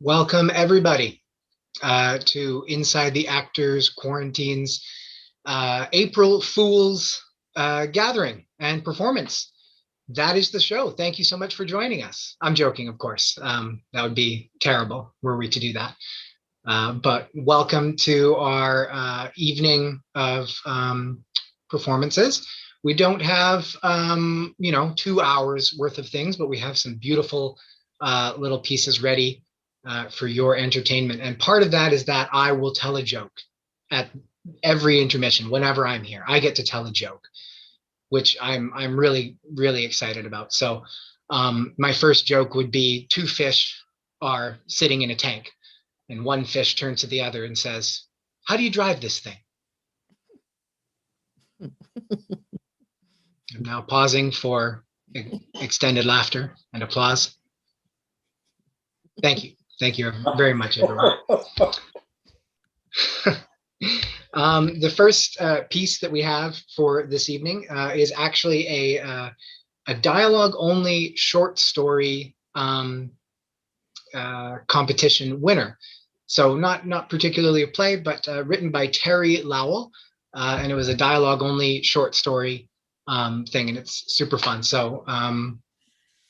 Welcome, everybody, to Inside the Actors Quarantine's April Fool's gathering and performance. That is the show. Thank you so much for joining us. I'm joking, of course. That would be terrible were we to do that. But welcome to our evening of performances. We don't have, 2 hours worth of things, but we have some beautiful little pieces ready for your entertainment. And part of that is that I will tell a joke at every intermission whenever I'm here. I get to tell a joke, which I'm really really excited about. So my first joke would be two fish are sitting in a tank, and one fish turns to the other and says, "How do you drive this thing?" I'm now pausing for extended laughter and applause. Thank you. Thank you very much, everyone. The first piece that we have for this evening is actually a dialogue-only short story competition winner. So not particularly a play, but written by Terry Lowell, and it was a dialogue-only short story thing, and it's super fun. So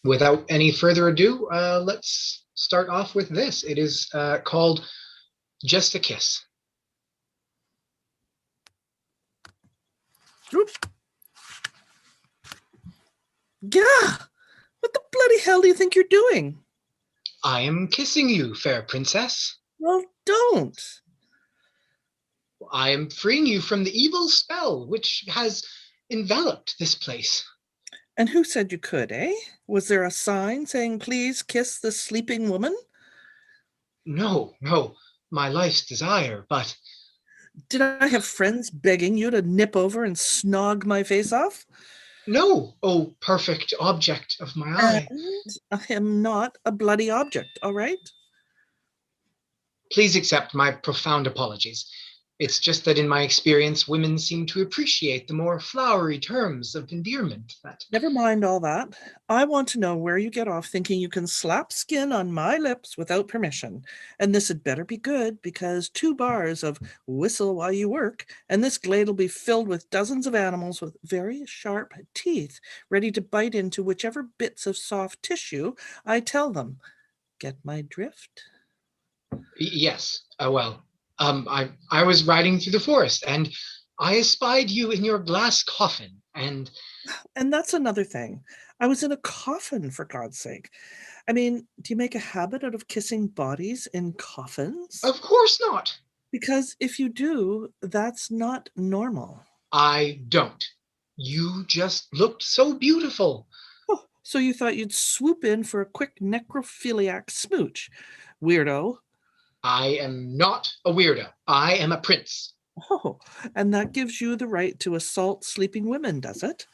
without any further ado, let's start off with this. It is called Just a Kiss. Oops. Yeah, what the bloody hell do you think you're doing? I am kissing you, fair princess. Well, don't. I am freeing you from the evil spell which has enveloped this place. And who said you could, eh? Was there a sign saying, please kiss the sleeping woman? No, my life's desire, but... Did I have friends begging you to nip over and snog my face off? No, oh perfect object of my eye. And I am not a bloody object, all right? Please accept my profound apologies. It's just that in my experience, women seem to appreciate the more flowery terms of endearment that... Never mind all that. I want to know where you get off thinking you can slap skin on my lips without permission. And this had better be good, because 2 bars of whistle while you work, and this glade will be filled with dozens of animals with very sharp teeth, ready to bite into whichever bits of soft tissue I tell them. Get my drift? Yes, I was riding through the forest, and I espied you in your glass coffin, and... And that's another thing. I was in a coffin, for God's sake. I mean, do you make a habit out of kissing bodies in coffins? Of course not. Because if you do, that's not normal. I don't. You just looked so beautiful. Oh, so you thought you'd swoop in for a quick necrophiliac smooch. Weirdo. I am not a weirdo. I am a prince. Oh, and that gives you the right to assault sleeping women, does it?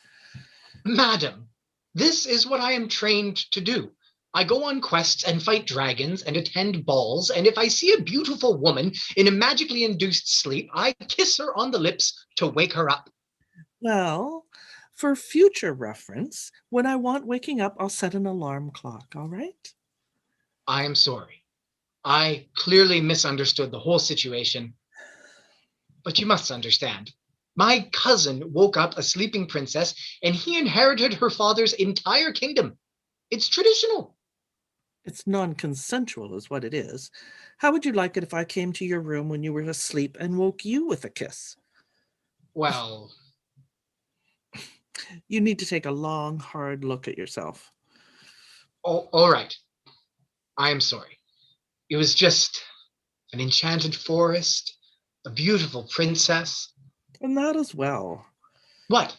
Madam, this is what I am trained to do. I go on quests and fight dragons and attend balls, and if I see a beautiful woman in a magically induced sleep, I kiss her on the lips to wake her up. Well, for future reference, when I want waking up, I'll set an alarm clock, all right? I am sorry. I clearly misunderstood the whole situation. But you must understand. My cousin woke up a sleeping princess, and he inherited her father's entire kingdom. It's traditional. It's non-consensual is what it is. How would you like it if I came to your room when you were asleep and woke you with a kiss? Well... You need to take a long, hard look at yourself. Oh, all right. I am sorry. It was just an enchanted forest, a beautiful princess. And that as well. What?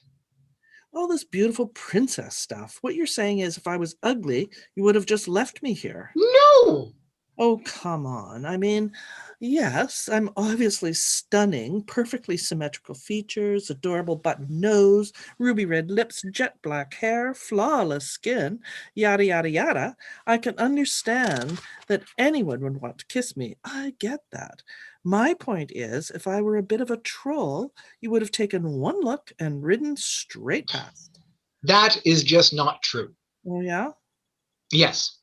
All this beautiful princess stuff. What you're saying is if I was ugly, you would have just left me here. No! Oh, come on. I mean, yes, I'm obviously stunning, perfectly symmetrical features, adorable button nose, ruby red lips, jet black hair, flawless skin, yada, yada, yada. I can understand that anyone would want to kiss me. I get that. My point is, if I were a bit of a troll, you would have taken one look and ridden straight past. That is just not true. Oh, yeah? Yes.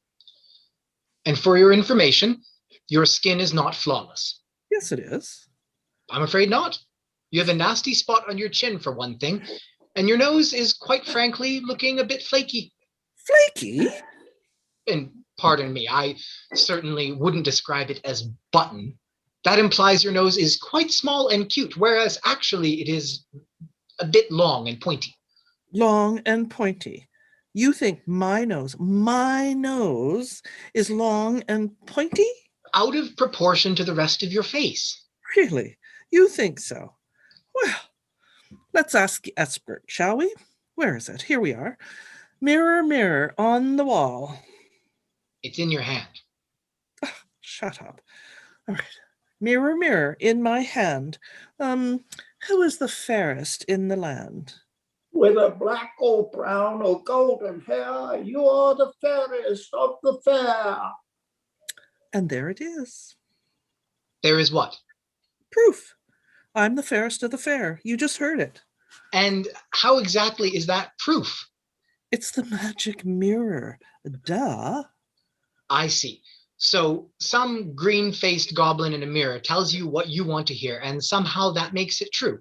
And for your information, your skin is not flawless. Yes, it is. I'm afraid not. You have a nasty spot on your chin, for one thing, and your nose is, quite frankly, looking a bit flaky. Flaky? And pardon me, I certainly wouldn't describe it as button. That implies your nose is quite small and cute, whereas actually it is a bit long and pointy. Long and pointy. You think my nose is long and pointy? Out of proportion to the rest of your face. Really? You think so? Well, let's ask the expert, shall we? Where is it? Here we are. Mirror, mirror on the wall. It's in your hand. Shut up. All right. Mirror, mirror in my hand. Who is the fairest in the land? With a black or brown or golden hair, you are the fairest of the fair. And there it is. There is what? Proof. I'm the fairest of the fair. You just heard it. And how exactly is that proof? It's the magic mirror. Duh. I see. So some green-faced goblin in a mirror tells you what you want to hear, and somehow that makes it true.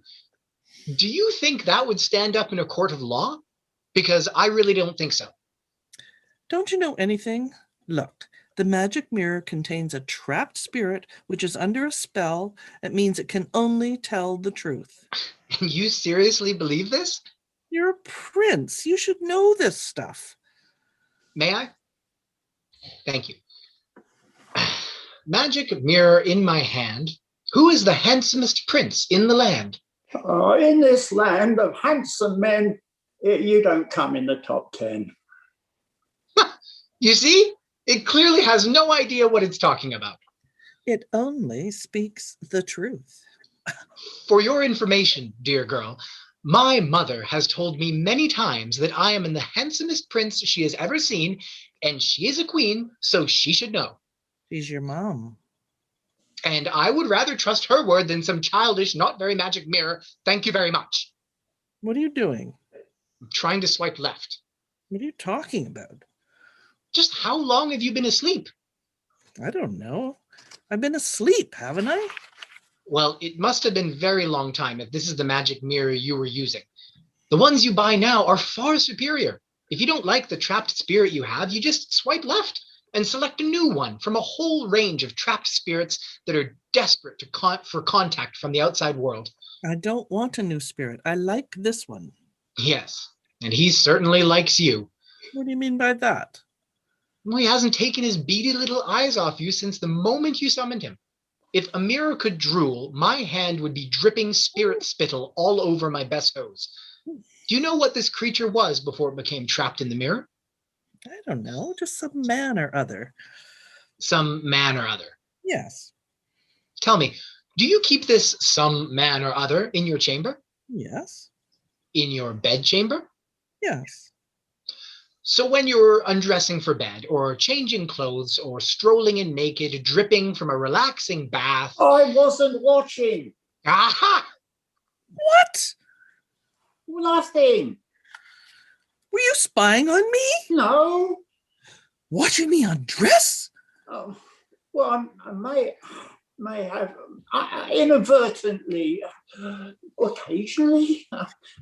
Do you think that would stand up in a court of law? Because I really don't think so. Don't you know anything? Look, the magic mirror contains a trapped spirit which is under a spell. It means it can only tell the truth. And you seriously believe this? You're a prince. You should know this stuff. May I? Thank you. Magic mirror in my hand. Who is the handsomest prince in the land? In this land of handsome men, you don't come in the top 10. You see? It clearly has no idea what it's talking about. It only speaks the truth. For your information, dear girl, my mother has told me many times that I am the handsomest prince she has ever seen, and she is a queen, so she should know. She's your mom. And I would rather trust her word than some childish, not very magic mirror. Thank you very much. What are you doing? I'm trying to swipe left. What are you talking about? Just how long have you been asleep? I don't know. I've been asleep, haven't I? Well, it must have been a very long time if this is the magic mirror you were using. The ones you buy now are far superior. If you don't like the trapped spirit you have, you just swipe left and select a new one from a whole range of trapped spirits that are desperate for contact from the outside world. I don't want a new spirit. I like this one. Yes, and he certainly likes you. What do you mean by that? Well, he hasn't taken his beady little eyes off you since the moment you summoned him. If a mirror could drool, my hand would be dripping spirit spittle all over my best hose. Do you know what this creature was before it became trapped in the mirror? I don't know. Just some man or other. Some man or other. Yes. Tell me, do you keep this some man or other in your chamber? Yes. In your bedchamber? Yes. So when you're undressing for bed, or changing clothes, or strolling in naked, dripping from a relaxing bath. I wasn't watching. Aha! What? Nothing. Were you spying on me? No. Watching me undress? Oh, well, I may have inadvertently, occasionally.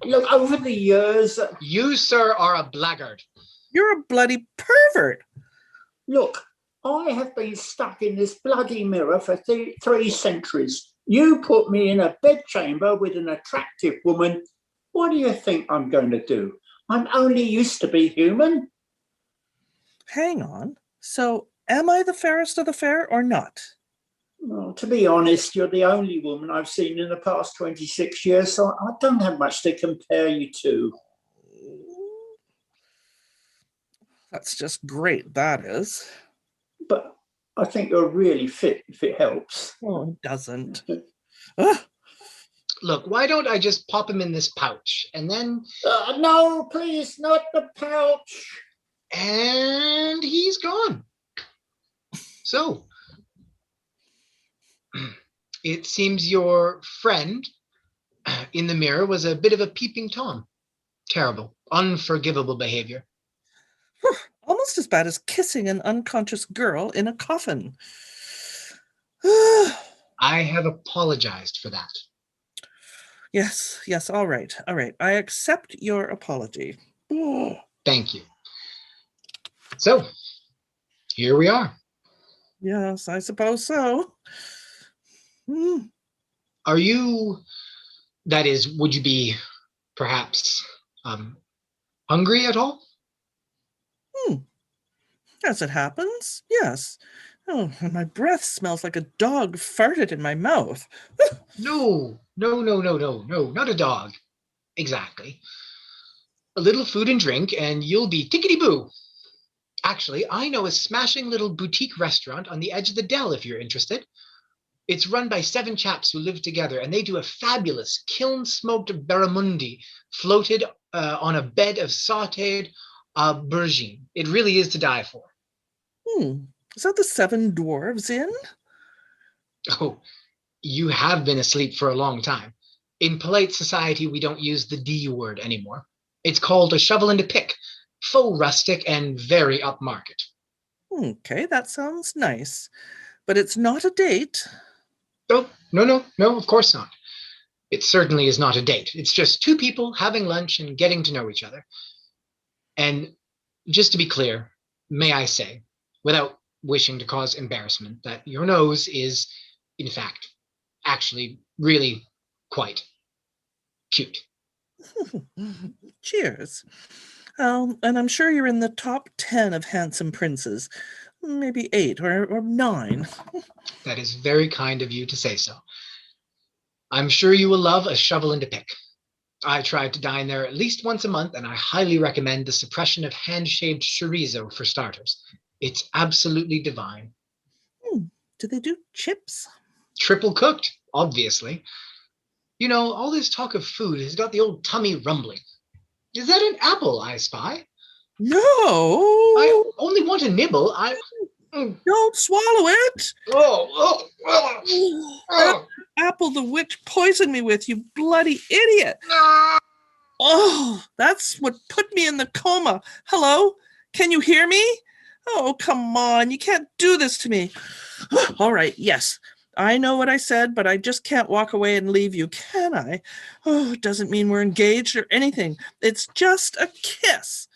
Look, over the years. You, sir, are a blackguard. You're a bloody pervert. Look, I have been stuck in this bloody mirror for 3 centuries. You put me in a bedchamber with an attractive woman. What do you think I'm going to do? I'm only used to be human. Hang on. So, am I the fairest of the fair or not? Well, to be honest, you're the only woman I've seen in the past 26 years, so I don't have much to compare you to. That's just great, that is. But I think you're really fit, if it helps. Oh, it doesn't. Ah, Look, why don't I just pop him in this pouch, and then... No, please, not the pouch. And he's gone. So, it seems your friend in the mirror was a bit of a peeping Tom. Terrible, unforgivable behavior. almost almost as bad as kissing an unconscious girl in a coffin. I have apologized for that. Yes, all right. I accept your apology. Thank you. So, here we are. Yes, I suppose so. Are you, that is, would you be perhaps hungry at all? As it happens, yes. Oh, and my breath smells like a dog farted in my mouth. No, not a dog. Exactly. A little food and drink, and you'll be tickety-boo. Actually, I know a smashing little boutique restaurant on the edge of the Dell if you're interested. It's run by 7 chaps who live together, and they do a fabulous kiln-smoked barramundi floated on a bed of sautéed aubergine. It really is to die for. Is that the 7 Dwarves Inn? Oh, you have been asleep for a long time. In polite society, we don't use the D word anymore. It's called a shovel and a pick, faux rustic and very upmarket. Okay, that sounds nice. But it's not a date. Oh, no, of course not. It certainly is not a date. It's just 2 people having lunch and getting to know each other. And just to be clear, may I say, without wishing to cause embarrassment, that your nose is, in fact, actually really quite cute. Cheers. And I'm sure you're in the top 10 of handsome princes. Maybe 8 or 9. That is very kind of you to say so. I'm sure you will love a shovel and a pick. I try to dine there at least once a month, and I highly recommend the suppression of hand-shaved chorizo for starters. It's absolutely divine. Do they do chips? Triple cooked, obviously. You know, all this talk of food has got the old tummy rumbling. Is that an apple I spy? No! I only want a nibble. Don't swallow it! Oh. Apple the witch poisoned me with, you bloody idiot! Oh, that's what put me in the coma. Hello? Can you hear me? Oh, come on. You can't do this to me. All right, yes. I know what I said, but I just can't walk away and leave you, can I? Oh, it doesn't mean we're engaged or anything. It's just a kiss.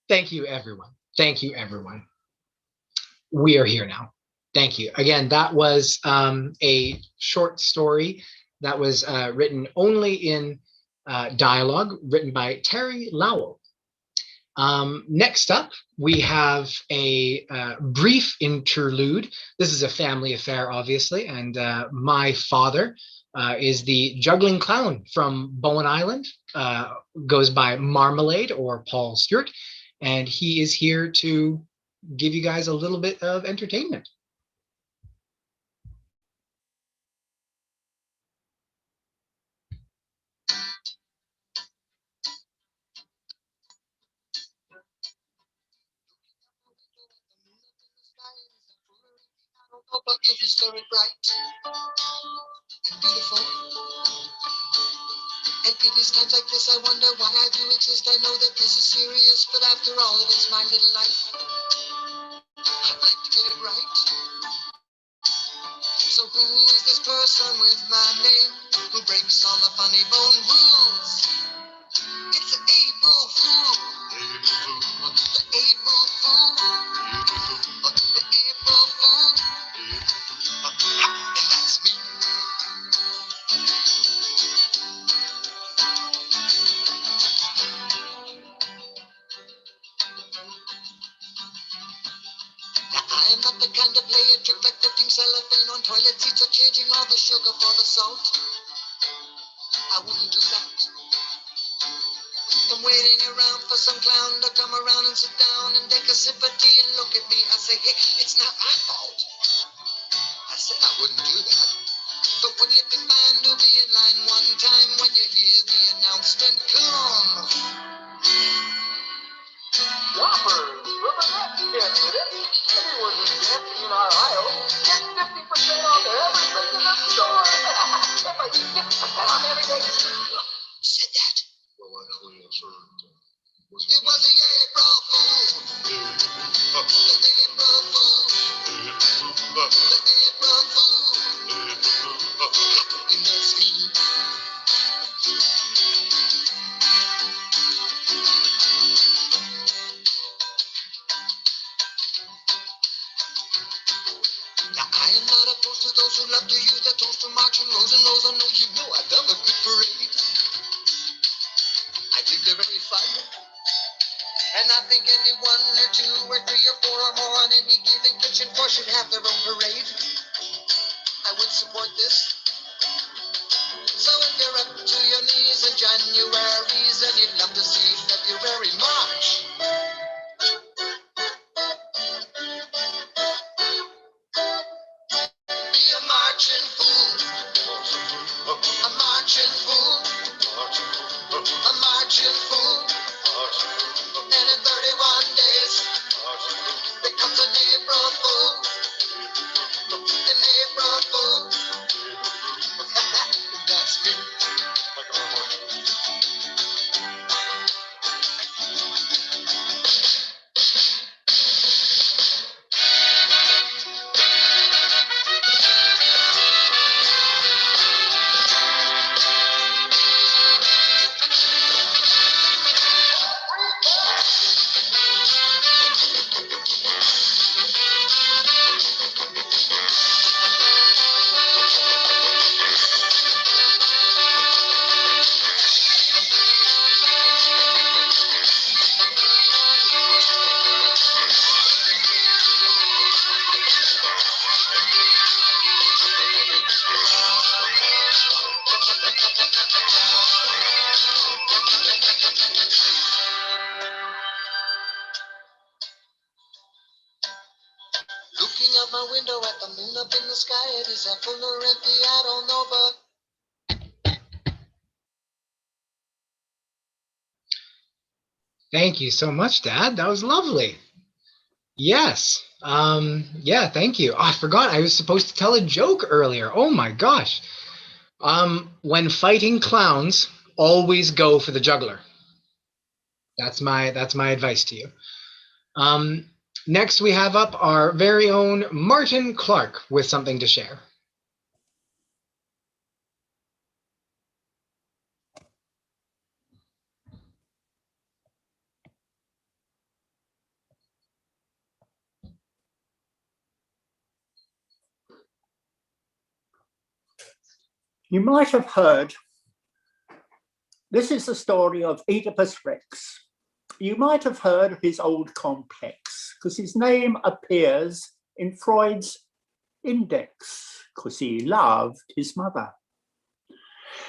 Thank you, everyone. Thank you, everyone. We are here now. Thank you. Again, that was a short story that was written only in dialogue, written by Terry Lowell. Next up, we have a brief interlude. This is a family affair, obviously, and my father is the juggling clown from Bowen Island, goes by Marmalade or Paul Stewart, and he is here to give you guys a little bit of entertainment. But it is very bright and beautiful. And it is times like this I wonder why I do exist. I know that this is serious, but after all, it is my little life. I'd like to get it right. So who is this person with my name who breaks all the funny bone rules? It's the April Fool. The April Fool. The April Fool. And that's me. I am not the kind to play a trick like putting cellophane on toilet seats or changing all the sugar for the salt. I wouldn't do that. I'm waiting around for some clown to come around and sit down and take a sip of tea and look at me. I say, hey, it's not my fault. I said I wouldn't do that. But wouldn't it be fine to be in line one time when you hear the announcement come? Now I am not opposed to those who love to use their toes to march and rows and rows. I know you know I love a good parade. I think they're very fun. And I think any one or two or three or four or more on any given kitchen floor should have their own parade. I would support this. So if you're up to your knees in January's and you'd love to see February March, be a marching fool. A marching fool. A marching fool. And in 31 days becomes an April fool. An April fool. That's me. Looking out my window at the moon up in the sky, it is that full or empty, I don't know, but Thank you so much, Dad. That was lovely. Yes. Yeah, thank you. Oh, I forgot I was supposed to tell a joke earlier. Oh my gosh. When fighting clowns, always go for the juggler. That's my advice to you. Um, Next we have up our very own Martin Clark with something to share. You might have heard, this is the story of Oedipus Rex. You might have heard of his old complex because his name appears in Freud's index because he loved his mother.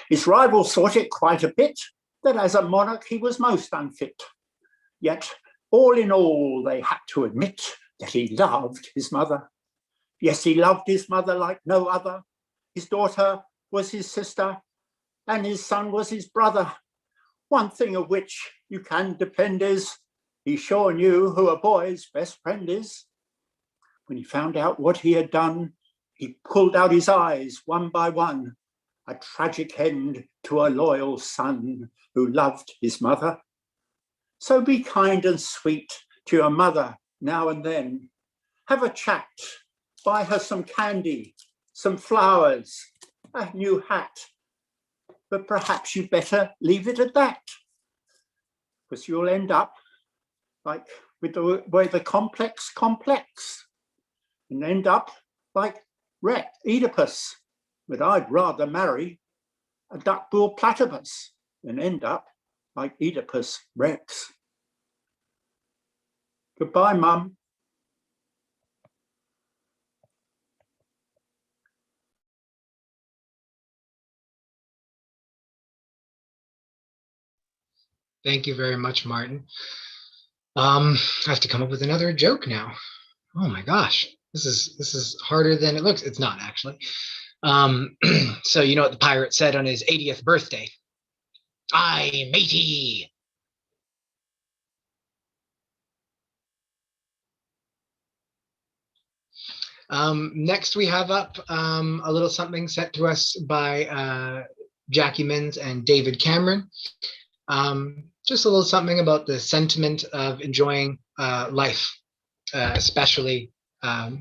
His rivals thought it quite a bit that as a monarch he was most unfit. Yet all in all they had to admit that he loved his mother. Yes, he loved his mother like no other. His daughter was his sister and his son was his brother. One thing of which you can depend is he sure knew who a boy's best friend is. When he found out what he had done, he pulled out his eyes one by one, a tragic end to a loyal son who loved his mother. So be kind and sweet to your mother now and then. Have a chat, buy her some candy, some flowers, a new hat. But perhaps you better leave it at that, because you'll end up like with the way the complex and end up like Oedipus. But I'd rather marry a duckbill platypus than end up like Oedipus Rex. Goodbye, Mum. Thank you very much, Martin. I have to come up with another joke now. Oh my gosh, this is harder than it looks. It's not actually. So you know what the pirate said on his 80th birthday? Aye, matey. Next, we have up a little something sent to us by Jackie Mins and David Cameron. Just a little something about the sentiment of enjoying life, especially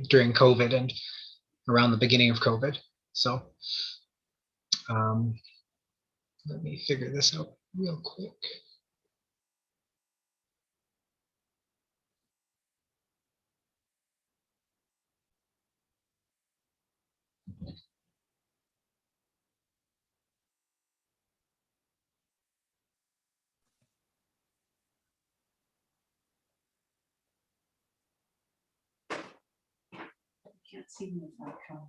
during COVID and around the beginning of COVID. So let me figure this out real quick. Can't see me without trying.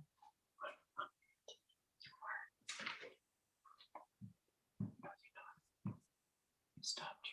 Stopped.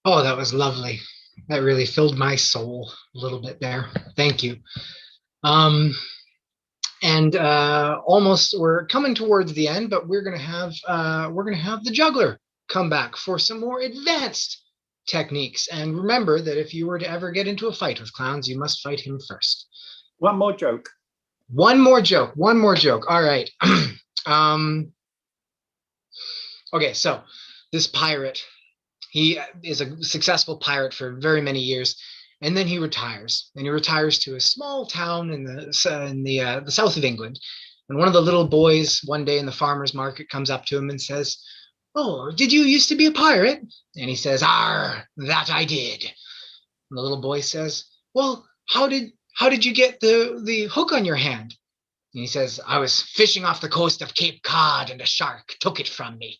Oh, that was lovely. That really filled my soul a little bit there. Thank you. And almost we're coming towards the end, but we're gonna have the juggler come back for some more advanced techniques. And remember that if you were to ever get into a fight with clowns, you must fight him first. One more joke. One more joke. One more joke. All right. Okay, so this pirate, he is a successful pirate for very many years, and then he retires. And he retires to a small town in the south of England. And one of the little boys one day in the farmer's market comes up to him and says, "Oh, did you used to be a pirate?" And he says, "Arr, that I did." And the little boy says, "Well, how did you get the hook on your hand?" And he says, "I was fishing off the coast of Cape Cod and a shark took it from me."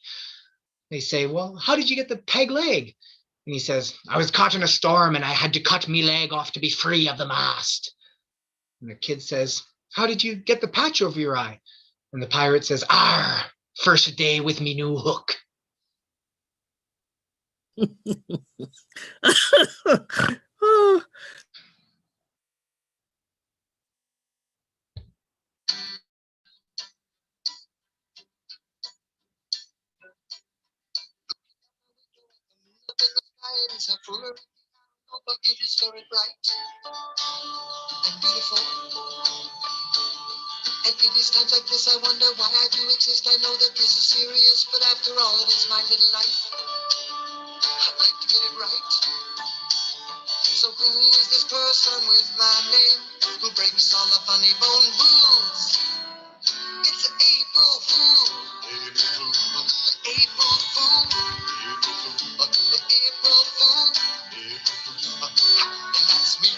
They say, "Well, how did you get the peg leg?" And he says, "I was caught in a storm and I had to cut me leg off to be free of the mast." And the kid says, "How did you get the patch over your eye?" And the pirate says, "Arr, first day with me new hook." Oh, It is very bright and beautiful. And it is times like this I wonder why I do exist. I know that this is serious, but after all, it is my little life. I'd like to get it right. So who is this person with my name who breaks all the funny bone rules? It's an April Fool. The April Fool. The April Fool. And that's me.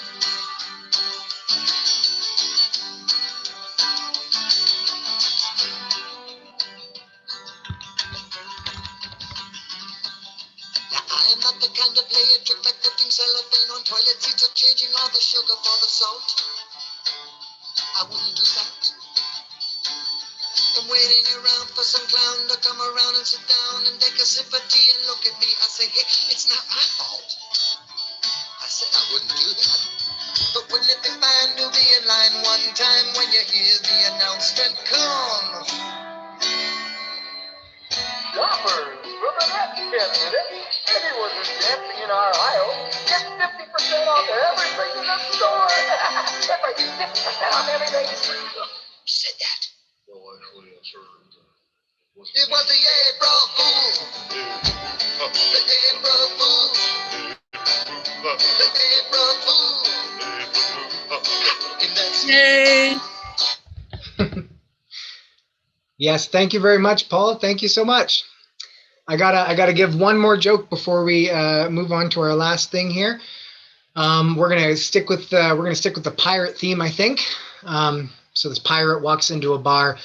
Now I am not the kind to play a trick like putting cellophane on toilet seats or changing all the sugar for the salt. I wouldn't do that. I'm waiting around for some clown to come around and sit down and take a sip of tea and look at me. I say, hey, it's not my fault. I said I wouldn't do that. But wouldn't it be fine to be in line one time when you hear the announcement come? Shoppers, from the next 10 minutes, anyone who's dancing in our aisle gets 50% off everything in the store. That's like 50% off everything. Who said that? It was the April Fool. The April Fool. The April Fool. And that's Yay! Yes, thank you very much, Paul. Thank you so much. I gotta give one more joke before we move on to our last thing here. We're gonna stick with the pirate theme, I think. So this pirate walks into a bar,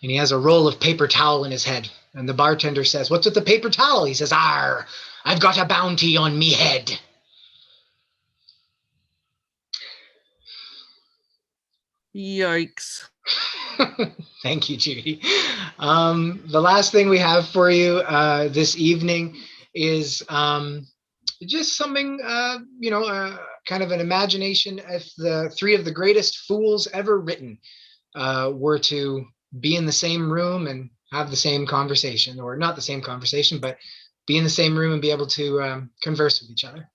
and he has a roll of paper towel in his head. And the bartender says, "What's with the paper towel?" He says, "Arr, I've got a bounty on me head." Yikes. Thank you, Judy. The last thing we have for you this evening is just something, kind of an imagination. If the three of the greatest fools ever written were to be in the same room and have the same conversation, or not the same conversation, but be in the same room and be able to converse with each other.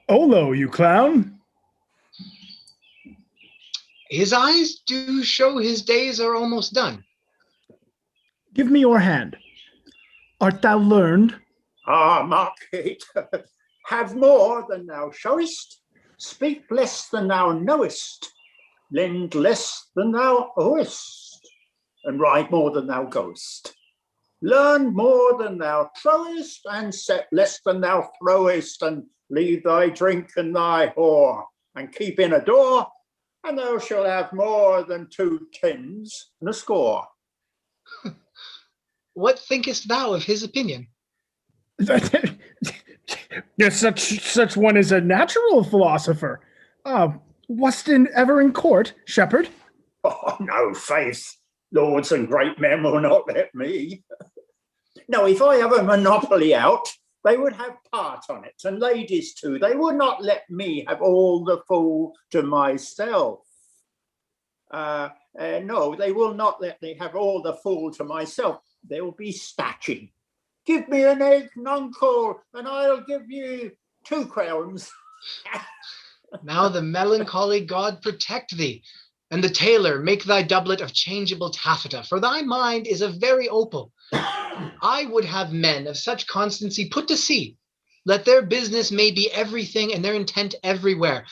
Olo, you clown. His eyes do show his days are almost done. Give me your hand. Art thou learned? Ah, Market, have more than thou showest, speak less than thou knowest, lend less than thou owest, and ride more than thou goest. Learn more than thou throwest, and set less than thou throwest, and leave thy drink and thy whore, and keep in a door, and thou shalt have more than 2 tens and a score. What thinkest thou of his opinion? Yes, such one is a natural philosopher. Wast ever in court, shepherd? Oh, no, faith. Lords and great men will not let me. No, if I have a monopoly out, they would have part on it, and ladies too. They would not let me have all the fool to myself. No, they will not let me have all the fool to myself. They will be snatching. Give me an egg, nuncle, and I'll give you 2 crowns. Now the melancholy god protect thee, and the tailor make thy doublet of changeable taffeta, for thy mind is a very opal. I would have men of such constancy put to sea. Let their business may be everything and their intent everywhere,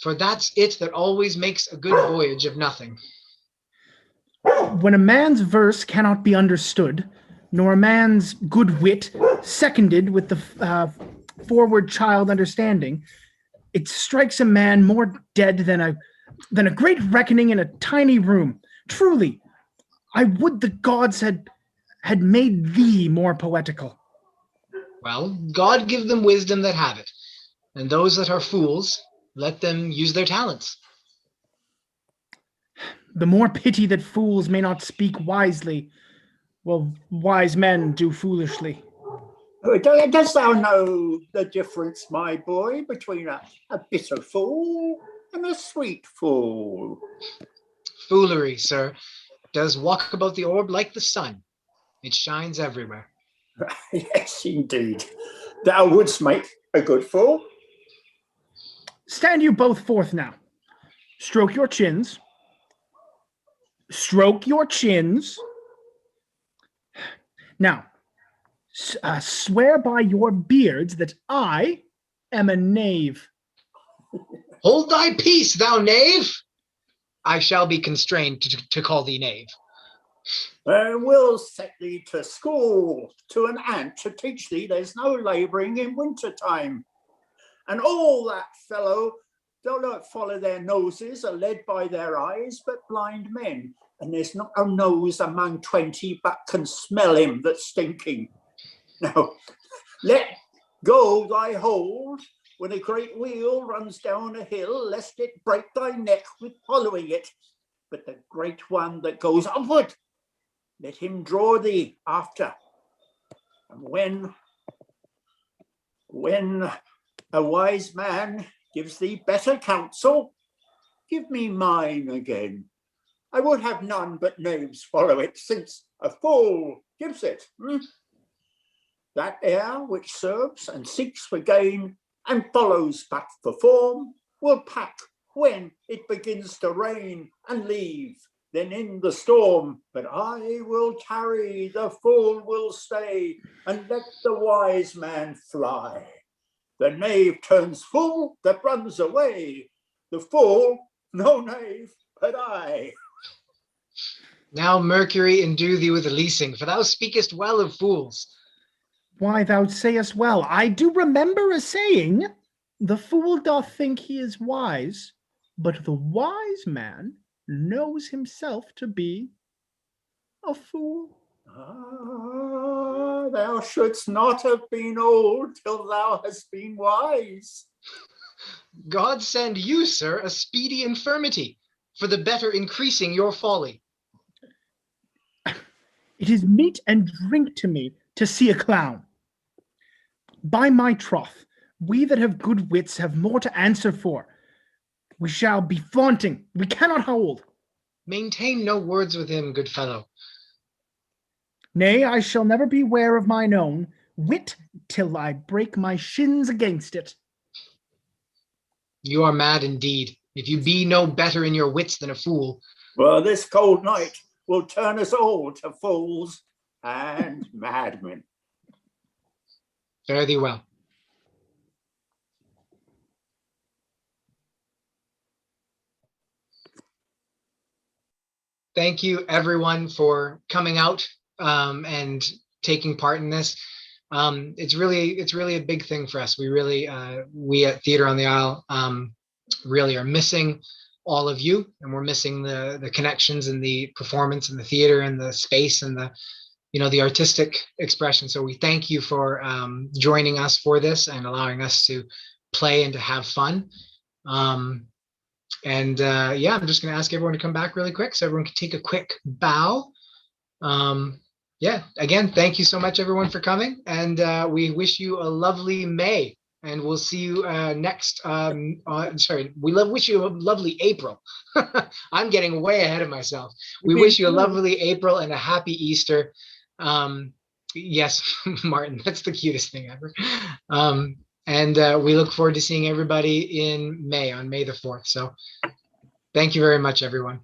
for that's it that always makes a good voyage of nothing. When a man's verse cannot be understood, nor a man's good wit seconded with the forward child understanding, it strikes a man more dead than a great reckoning in a tiny room. Truly, I would the gods had made thee more poetical. Well, God give them wisdom that have it, and those that are fools, let them use their talents. The more pity that fools may not speak wisely, while wise men do foolishly. Dost thou know the difference, my boy, between a bitter fool and a sweet fool? Foolery, sir, does walk about the orb like the sun. It shines everywhere. Yes, indeed. Thou wouldst make a good fool. Stand you both forth now. Stroke your chins. Stroke your chins. Now, swear by your beards that I am a knave. Hold thy peace, thou knave! I shall be constrained to call thee knave. We'll set thee to school, to an ant, to teach thee there's no labouring in winter time. And all that fellow, don't follow their noses, are led by their eyes, but blind men. And there's not a nose among 20 but can smell him that's stinking. Now, let go thy hold when a great wheel runs down a hill, lest it break thy neck with following it. But the great one that goes upward, let him draw thee after. And when a wise man gives thee better counsel, give me mine again. I would have none but knaves follow it, since a fool gives it. That heir which serves and seeks for gain and follows but for form will pack when it begins to rain and leave then in the storm. But I will tarry, the fool will stay, and let the wise man fly. The knave turns fool that runs away. The fool, no knave, but I. Now Mercury endue thee with leasing, for thou speakest well of fools. Why, thou sayest well. I do remember a saying, the fool doth think he is wise, but the wise man knows himself to be a fool. Ah, thou shouldst not have been old till thou hast been wise. God send you, sir, a speedy infirmity, for the better increasing your folly. It is meat and drink to me to see a clown. By my troth, we that have good wits have more to answer for. We shall be flaunting. We cannot hold. Maintain no words with him, good fellow. Nay, I shall never be ware of mine own wit till I break my shins against it. You are mad indeed, if you be no better in your wits than a fool. Well, this cold night will turn us all to fools and madmen. Fare thee well. Thank you, everyone, for coming out and taking part in this. It's really a big thing for us. We at Theater on the Isle really are missing all of you, and we're missing the connections and the performance and the theater and the space and the artistic expression. So we thank you for joining us for this and allowing us to play and to have fun. I'm just going to ask everyone to come back really quick so everyone can take a quick bow. Again, thank you so much, everyone, for coming. And we wish you a lovely May. And we'll see you next. Wish you a lovely April. I'm getting way ahead of myself. We wish you a lovely April and a happy Easter. Yes, Martin, that's the cutest thing ever. We look forward to seeing everybody in May, on May the 4th. So thank you very much, everyone.